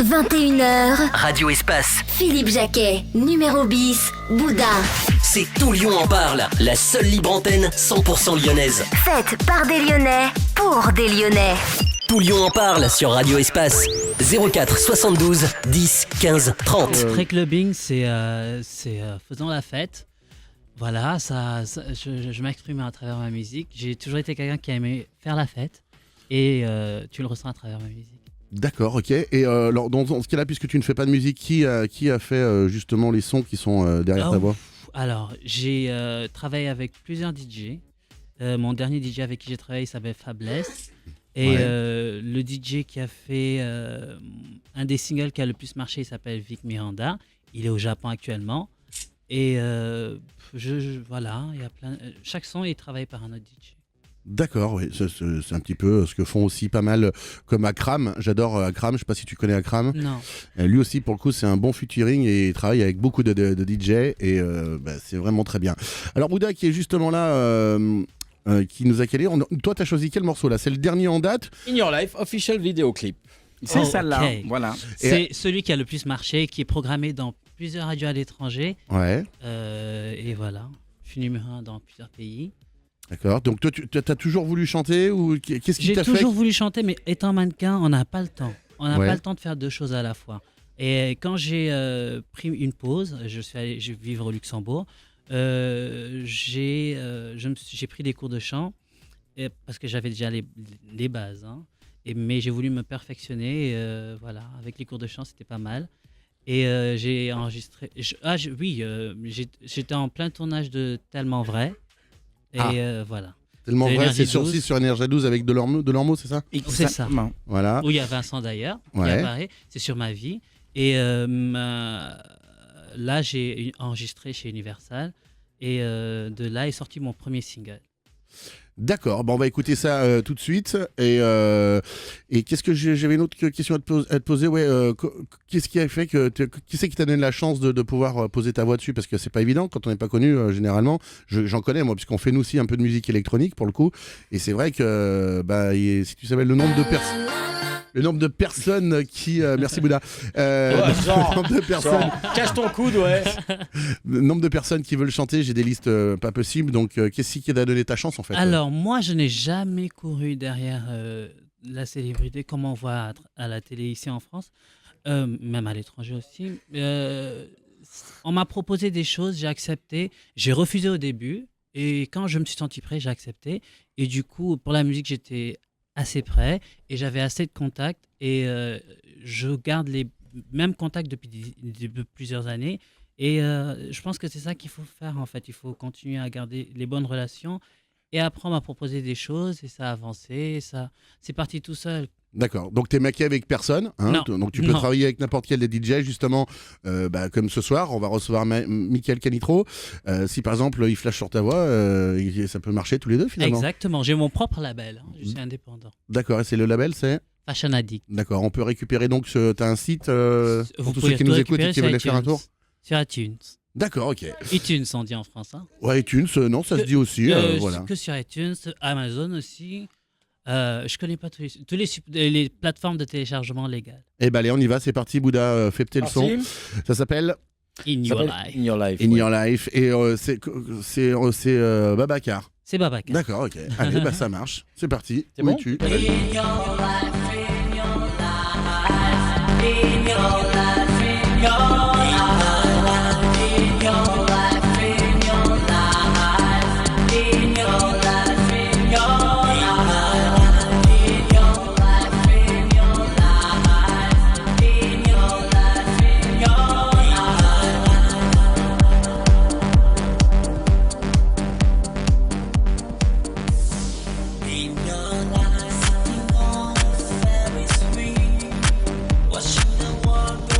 21h, Radio Espace. Philippe Jacquet, numéro bis, Bouddha. C'est Tout Lyon en parle, la seule libre antenne 100% lyonnaise. Faite par des Lyonnais, pour des Lyonnais. Tout Lyon en parle sur Radio Espace. 04 72 10 15 30. Très clubbing, c'est faisant la fête. Voilà, je m'exprime à travers ma musique. J'ai toujours été quelqu'un qui a aimé faire la fête. Et tu le ressens à travers ma musique. D'accord, ok. Et alors, dans ce cas-là, puisque tu ne fais pas de musique, qui a fait justement les sons qui sont derrière ta voix ? Alors, j'ai travaillé avec plusieurs DJ. Mon dernier DJ avec qui j'ai travaillé s'appelle Fabless. Et le DJ qui a fait un des singles qui a le plus marché, il s'appelle Vic Miranda. Il est au Japon actuellement. Et voilà, il y a chaque son est travaillé par un autre DJ. D'accord, oui, c'est un petit peu ce que font aussi pas mal comme Akram. J'adore Akram, je sais pas si tu connais Akram. Non. Lui aussi, pour le coup, c'est un bon featuring et il travaille avec beaucoup de DJ et c'est vraiment très bien. Alors Bouddha qui est justement là, qui nous a calé. Toi, tu as choisi quel morceau là ? C'est le dernier en date ? In Your Life, official video clip. C'est celle-là, voilà. C'est celui qui a le plus marché, qui est programmé dans plusieurs radios à l'étranger. Ouais. Et voilà, je suis numéro 1 dans plusieurs pays. D'accord, donc toi tu as toujours voulu chanter ou qu'est-ce qui t'a fait ? J'ai toujours voulu chanter, mais étant mannequin, on n'a pas le temps. On n'a Ouais. pas le temps de faire deux choses à la fois. Et quand j'ai pris une pause, je vais vivre au Luxembourg, j'ai pris des cours de chant parce que j'avais déjà les bases. Hein. Mais j'ai voulu me perfectionner. Voilà, avec les cours de chant, c'était pas mal. Et j'ai enregistré. J'étais en plein tournage de Tellement Vrai. Et voilà. Tellement vrai, Énergie c'est 12. sur Énergie 12 avec Delormeau, c'est ça ? C'est ça. Voilà. Où il y a Vincent d'ailleurs, qui Ouais. apparaît. C'est sur ma vie. Et là, j'ai enregistré chez Universal. Et de là est sorti mon premier single. D'accord, on va écouter ça tout de suite. Et qu'est-ce que j'avais une autre question à te poser. Ouais, qu'est-ce qui a fait qui c'est qui t'a donné la chance de pouvoir poser ta voix dessus ? Parce que c'est pas évident quand on n'est pas connu généralement. J'en connais moi, puisqu'on fait nous aussi un peu de musique électronique pour le coup. Et c'est vrai que si tu savais le nombre de personnes. Le nombre de personnes qui... merci Bouddha. Le nombre de personnes... Cache ton coude, ouais. Le nombre de personnes qui veulent chanter, j'ai des listes pas possibles. Donc, qu'est-ce qui t'a donné ta chance en fait ? Alors, moi, je n'ai jamais couru derrière la célébrité comme on voit à la télé ici en France, même à l'étranger aussi. On m'a proposé des choses, j'ai accepté. J'ai refusé au début. Et quand je me suis senti prêt, j'ai accepté. Et du coup, pour la musique, j'étais assez prêt et j'avais assez de contacts. Et je garde les mêmes contacts depuis plusieurs années. Et je pense que c'est ça qu'il faut faire en fait. Il faut continuer à garder les bonnes relations. Et après, on m'a proposé des choses et ça a avancé. C'est parti tout seul. D'accord, donc t'es maqué avec personne, hein, Non. donc tu peux travailler avec n'importe quel des DJ justement, comme ce soir, on va recevoir Michael Canitro. Si par exemple il flash sur ta voix, ça peut marcher tous les deux finalement. Exactement, j'ai mon propre label, hein. Je suis indépendant. D'accord, et c'est le label, c'est ? Fashion Addict. D'accord, on peut récupérer donc, t'as un site pour Vous tous pouvez ceux qui nous tout écoutent et récupérer qui veulent aller faire un iTunes. tour ? Sur iTunes. D'accord, ok. iTunes, on dit en France. Hein. Ouais, iTunes, non, ça se dit aussi, voilà. Que sur iTunes, Amazon aussi. Je connais pas tous les plateformes de téléchargement légales. Eh ben allez, on y va, c'est parti, Bouddha, fais péter le son. Ça s'appelle In Your Life. In Your Life. In Your Life, et c'est Babacar. C'est Babacar. D'accord, ok. Allez, ça marche. C'est parti. C'est bon ? Tu What should I want?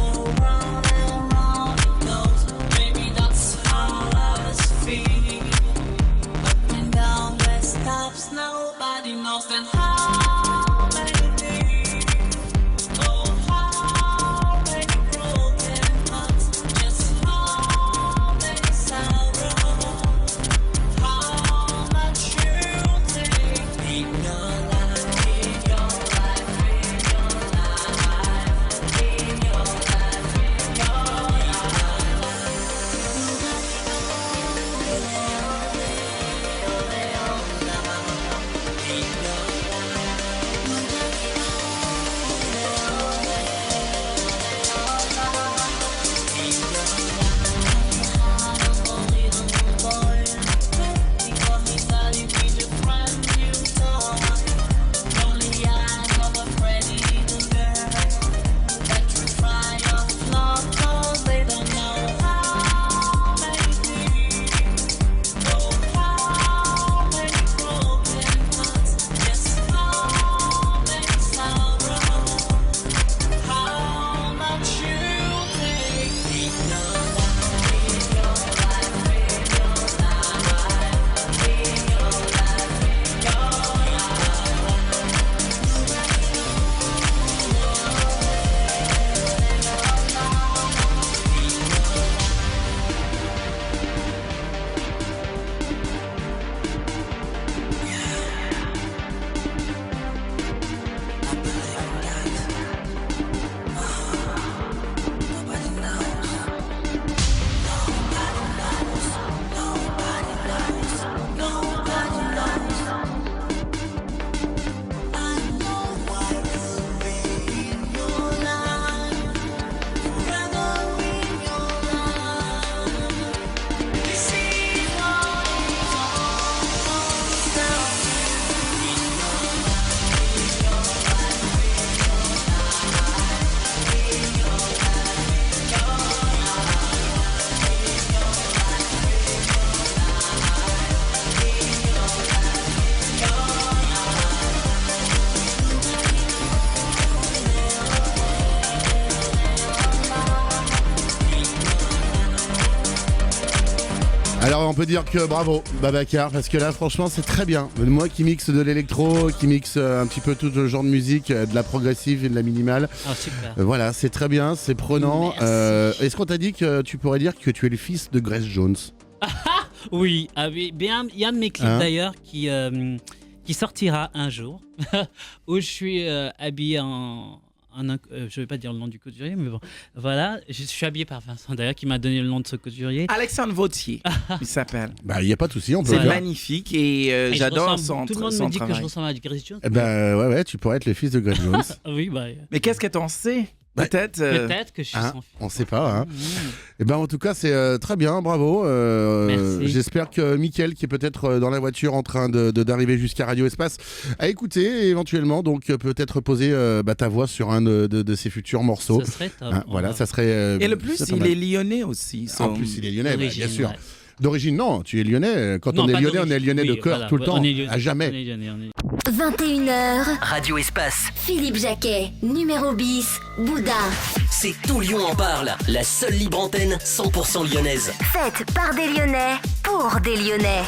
Alors on peut dire que bravo Babacar, parce que là franchement c'est très bien. Moi qui mixe de l'électro, qui mixe un petit peu tout le genre de musique, de la progressive et de la minimale. Ah, super. Voilà, c'est très bien, c'est prenant. Est-ce qu'on t'a dit que tu pourrais dire que tu es le fils de Grace Jones? Oui, bien, il y a un de mes clips d'ailleurs qui sortira un jour, où je suis habillé je vais pas dire le nom du couturier, mais bon, voilà, je suis habillé par Vincent d'ailleurs, qui m'a donné le nom de ce couturier. Alexandre Vautier, il s'appelle. Bah, il n'y a pas de souci, on peut C'est le faire. magnifique et j'adore son travail. Tout le monde me dit que je ressemble à Grace Jones. Eh ben, ouais, tu pourrais être le fils de Grace Jones. Oui, bah. Mais qu'est-ce que t'en sais? Peut-être. Peut-être que je suis son fils. On sait pas. Hein. Eh ben, en tout cas, c'est très bien, bravo. Merci. J'espère que Mickaël, qui est peut-être dans la voiture en train d'arriver jusqu'à Radio Espace, a écouté et éventuellement donc peut-être poser ta voix sur un de ses futurs morceaux. Ce serait top. Hein, voilà, ça serait. Et le plus, il est lyonnais aussi. En plus, il est lyonnais, bien sûr. Ouais. D'origine, non, tu es lyonnais. Quand Non, on est pas lyonnais, on est d'origine. lyonnais de Oui, cœur voilà. tout le temps, On est lyonnais. à jamais. On est lyonnais, on est- 21h, Radio Espace, Philippe Jacquet, numéro bis, Bouddha. c'est Tout Lyon en parle. La seule libre antenne 100% lyonnaise. Faite par des Lyonnais, pour des Lyonnais.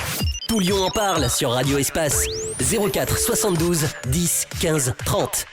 Tout Lyon en parle sur Radio Espace. 04 72 10 15 30.